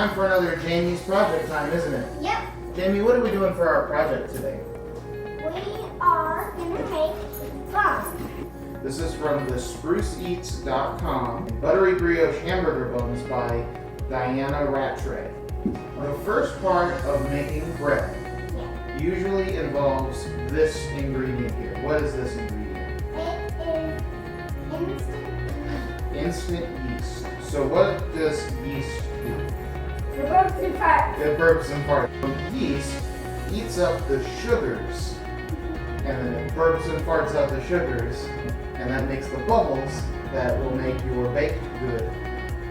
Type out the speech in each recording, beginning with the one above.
Time for another Jamie's project time, isn't it? Yep. Jamie, what are we doing for our project today? We are gonna make buns. This is from the spruceeats.com. Buttery Brioche Hamburger Buns by Diana Rattray. The first part of making bread usually involves this ingredient here. What is this ingredient? It is Instant yeast. So what does yeast do? the burps and farts. It burps and farts. Yeast eats up the sugars, and then it burps and farts out the sugars, and that makes the bubbles that will make your baked good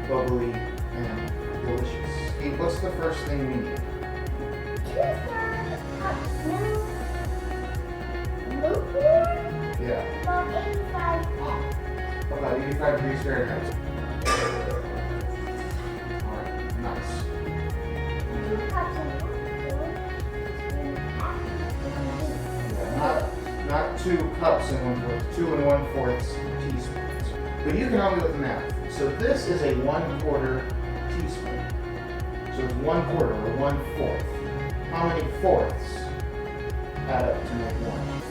bubbly and delicious. Hey, what's the first thing we need? 2 cups milk. Lukewarm. Yeah, About 85 F. about 85 degrees Fahrenheit. Alright, nice. 2 cups of Not 2 cups and 1/4, 2 1/4 teaspoons. But you can help me with the math. So this is a 1/4 teaspoon. So it's 1/4 or 1/4. How many fourths add up to make 1?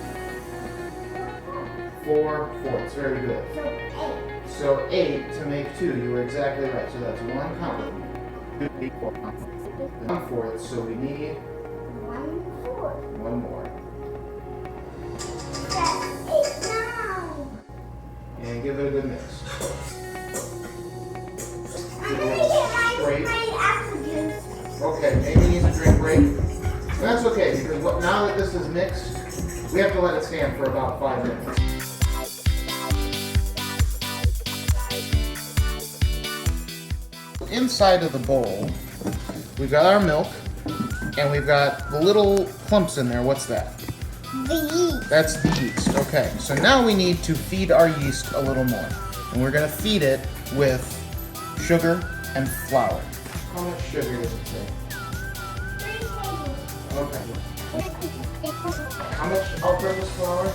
4 fourths. Very good. So 8. So 8 to make 2. You were exactly right. So that's 1 complement. 1/4. So we need 1/4. 1 more. That's 8 now. And give it a good mix. I'm gonna get my apple juice. Okay, maybe needs a drink break. That's okay, because now that this is mixed, we have to let it stand for about 5 minutes. Inside of the bowl, we've got our milk, and we've got the little clumps in there. What's that? The yeast. That's the yeast. Okay, so now we need to feed our yeast a little more. And we're going to feed it with sugar and flour. How much sugar does it take? 3 tablespoons. Okay. How much all-purpose flour?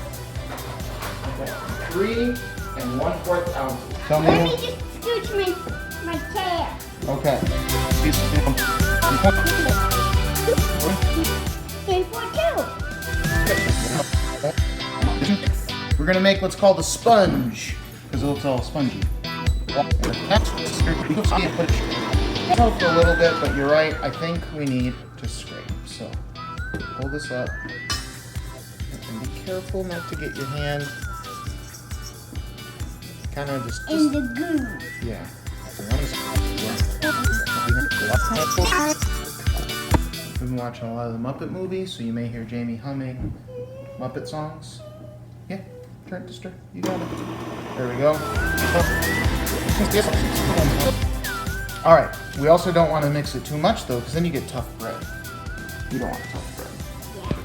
Okay. 3 1/4 ounces. Tell me. Let me just scooch my chair. Okay. 3/4. We're gonna make what's called a sponge, because it looks all spongy. Help a little bit, but you're right. I think we need to scrape. So hold this up, and be careful not to get your hand kind of just In the goo. yeah. We've been watching a lot of the Muppet movies, so you may hear Jamie humming Muppet songs. Yeah, turn it to stir. You got it. There we go. All right. We also don't want to mix it too much, though, because then you get tough bread. You don't want tough bread.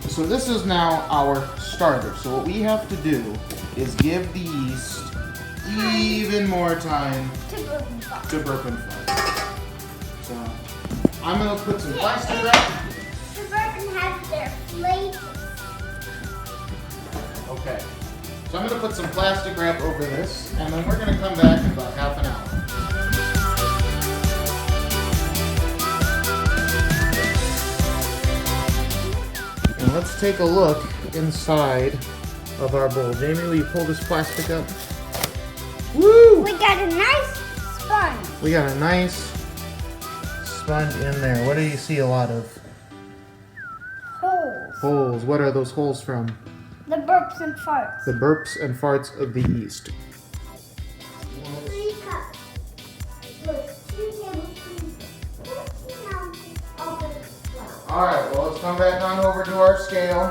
Yeah. So this is now our starter. So what we have to do is give the yeast even more time to burp and fart. So I'm gonna put some plastic wrap. The bourbon has their flavor. Okay. So I'm gonna put some plastic wrap over this, and then we're gonna come back in about half an hour. And let's take a look inside of our bowl. Jamie, will you pull this plastic up? Woo! We got a nice sponge. We got a nice sponge in there. What do you see a lot of? Holes. Holes. What are those holes from? The burps and farts. The burps and farts of the yeast. 3 cups with 2 tablespoons of 14 ounces of flour. Alright, well let's come back on over to our scale.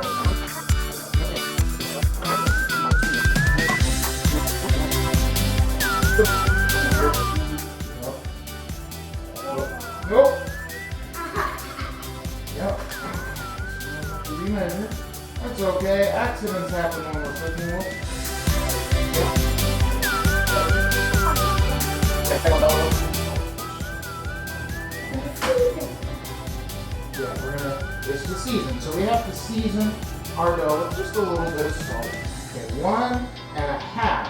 Nope. Yep. Remeasure. That's okay. Accidents happen when we're cooking. Yeah, it's the season. So we have to season our dough with just a little bit of salt. Okay, 1.5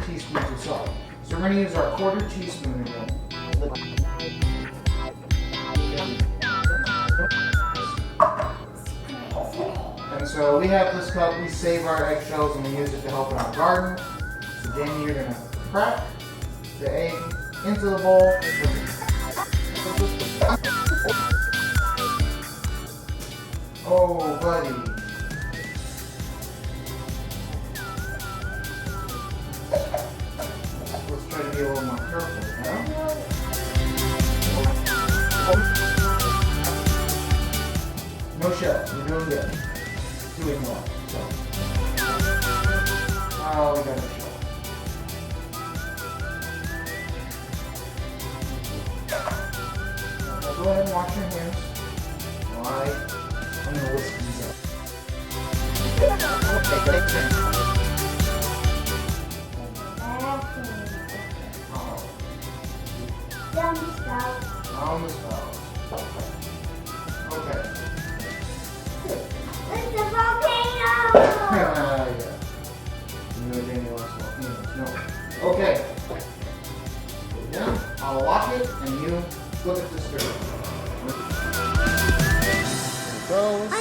teaspoons of salt. So we're going to use our 1/4 teaspoon again. So we have this cup, we save our eggshells and we use it to help in our garden. So Jamie, you're gonna crack the egg into the bowl. Oh, buddy. Let's try to be a little more careful, now. No shell. You're doing good. Doing well. So. Oh, we got a shell. Now go ahead and wash your hands. Alright. I'm gonna whisk these up. Down the spout. On the spout. Okay. It's a volcano! Yeah. You know Jamie likes volcanoes. No. Okay. Yeah. I'll lock it and you look at the stir. Goes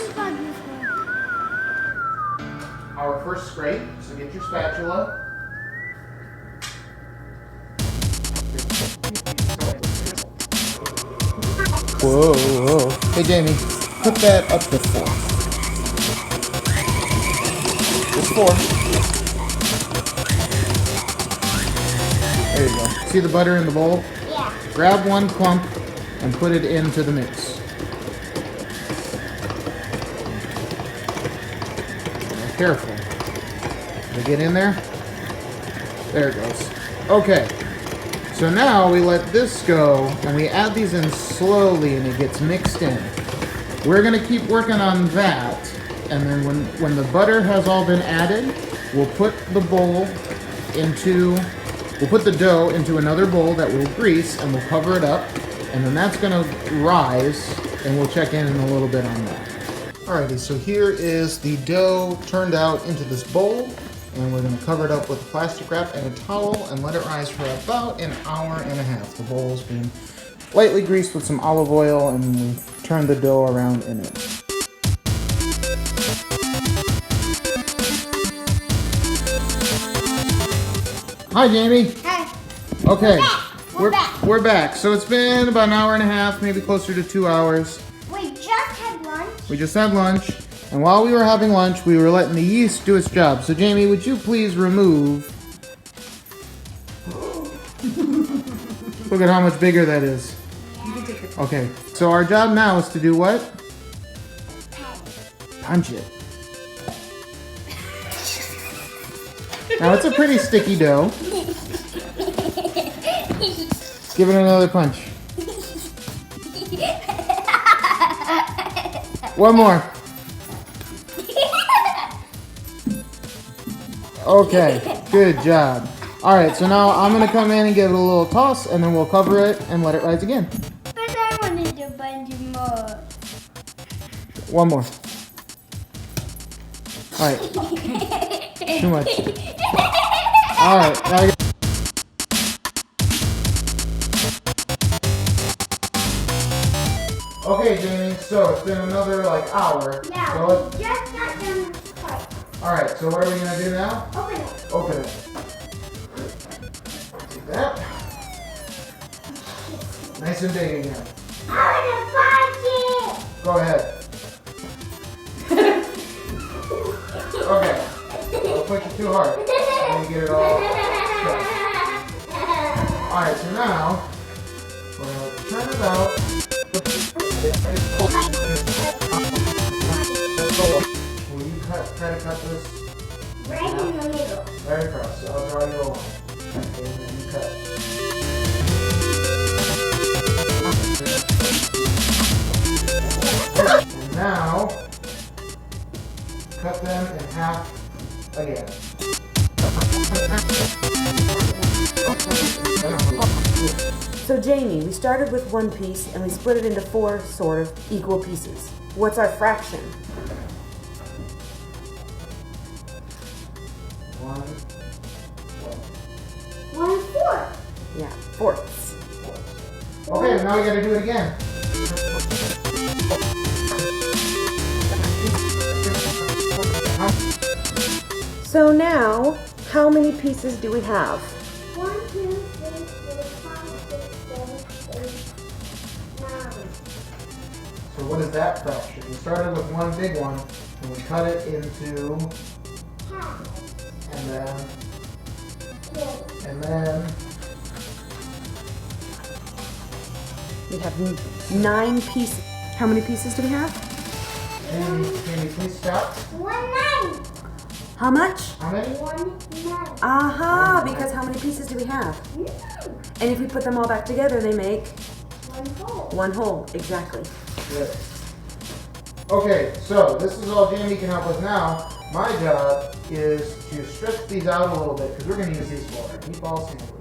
our first scrape, so get your spatula. Whoa, whoa. Hey Jamie, put that up to 4. It's 4. There you go. See the butter in the bowl? Yeah. Grab one clump and put it into the mix. Careful. Did it get in there? There it goes. Okay. So now we let this go and we add these in slowly and it gets mixed in. We're going to keep working on that, and then when the butter has all been added, we'll put the dough into another bowl that we'll grease and we'll cover it up, and then that's going to rise and we'll check in a little bit on that. Alrighty, so here is the dough turned out into this bowl, and we're going to cover it up with plastic wrap and a towel and let it rise for about an hour and a half. The bowl's been lightly greased with some olive oil and we've turned the dough around in it. Hi Jamie. Hi. Okay. We're back. We're back. So it's been about an hour and a half, maybe closer to 2 hours. We just had lunch. We just had lunch, and while we were having lunch, we were letting the yeast do its job. So Jamie, would you please remove... Look at how much bigger that is. Okay, so our job now is to do what? Punch it. Now it's a pretty sticky dough. Give it another punch. One more. Okay, good job. All right, so now I'm gonna come in and give it a little toss, and then we'll cover it and let it rise again. But I wanted a bunch more. One more. All right. Too much. All right. Now okay, Jamie. So it's been another hour. Now, So we just got done part. all right. So what are we gonna do now? Open it. Open it. Take that. Nice and big again. I want to punch Go ahead. Okay. Don't push it too hard. Let me get it all. Alright, so now we're going to turn it out. Will you try to cut this Right in the middle. right across? So I'll draw you a line. And then you cut. And now, cut them in half again. So Jamie, we started with one piece and we split it into 4 sort of equal pieces. What's our fraction? 1/4. Yeah, fourths. Okay, now we gotta do it again. So now, how many pieces do we have? 1, 2, 3, 4, 5, 6, 7, 8, 9. So what is that fraction? We started with one big one, and we cut it into, Half. and then, Yes. and then, We have 9 pieces. How many pieces do we have? and can you please stop? 1, 9. How much? How many? 1, 9. Aha, because how many pieces do we have? 9. And if we put them all back together, they make 1 whole. one whole. Exactly. Good. Okay, so this is all Jamie can help us now. My job is to stretch these out a little bit because we're going to use these for our meatball sandwiches.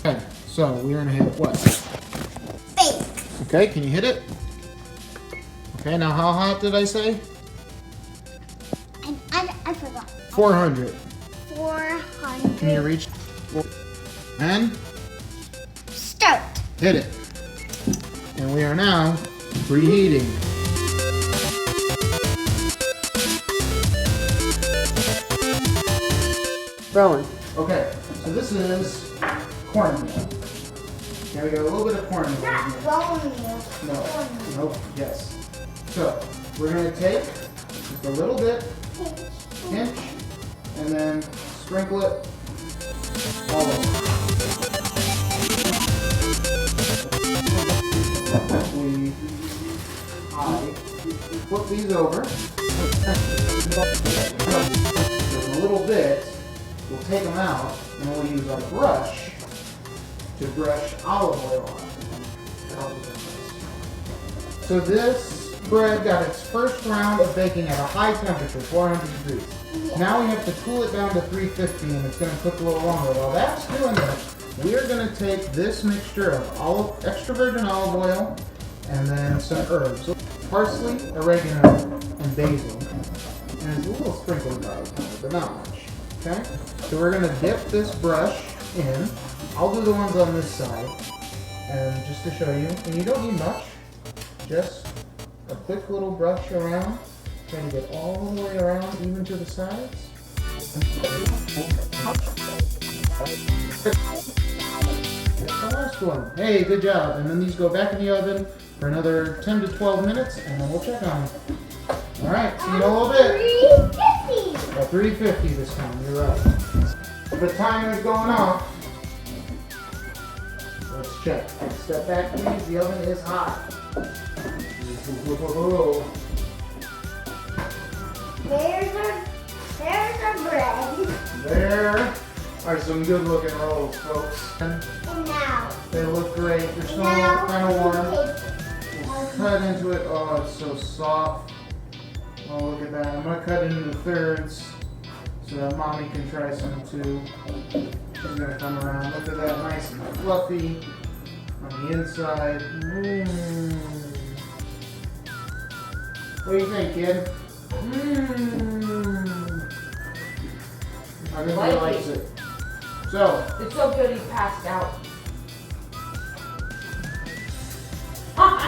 Okay, so we're going to hit what? Bake. Okay, can you hit it? Okay, now how hot did I say? I forgot. 400. 400. Can you reach? And Start. hit it. And we are now preheating. Rolling. Okay, so this is cornmeal. Okay, we got a little bit of cornmeal in Not here. bone meal. No, nope, yes. So, we're going to take just a little bit, pinch, and then sprinkle it all over. I flip these over. Just a little bit. We'll take them out, and we'll use our brush to brush olive oil on. So this bread got its first round of baking at a high temperature, 400 degrees. Now we have to cool it down to 350, and it's going to cook a little longer. While that's doing that, we're going to take this mixture of extra virgin olive oil and then some herbs. Parsley, oregano, and basil. And there's a little sprinkle of garlic on it, but not much. Okay? So we're going to dip this brush in. I'll do the ones on this side. And just to show you, and you don't need much. Just a quick little brush around. Trying to get all the way around, even to the sides. The last one. Hey, good job. And then these go back in the oven for another 10 to 12 minutes, and then we'll check on them. All right, see you in a little bit. 350. At 350 this time, you're right. The timer is going off. Let's check. Step back, please. The oven is hot. There's our bread. There are some good looking rolls, folks. And now. They look great. They're still Now. kind of warm. Take We'll cut into it. Oh, it's so soft. Oh, look at that. I'm going to cut it into thirds so that mommy can try some too. She's going to come around. Look at that. Nice and fluffy on the inside. What do you think, kid? I think he Like likes it. it. So, It's so good he passed out.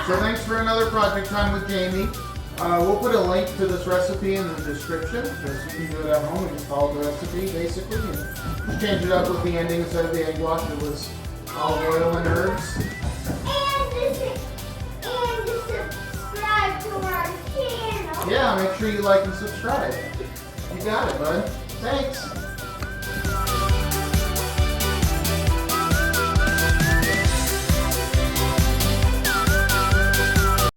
So thanks for another project time with Jamie. We'll put a link to this recipe in the description, because you can do it at home and just follow the recipe basically, and change it up with the ending. Instead of the egg wash, it was olive oil and herbs. and subscribe to our channel. Yeah, make sure you like and subscribe. You got it, bud. Thanks.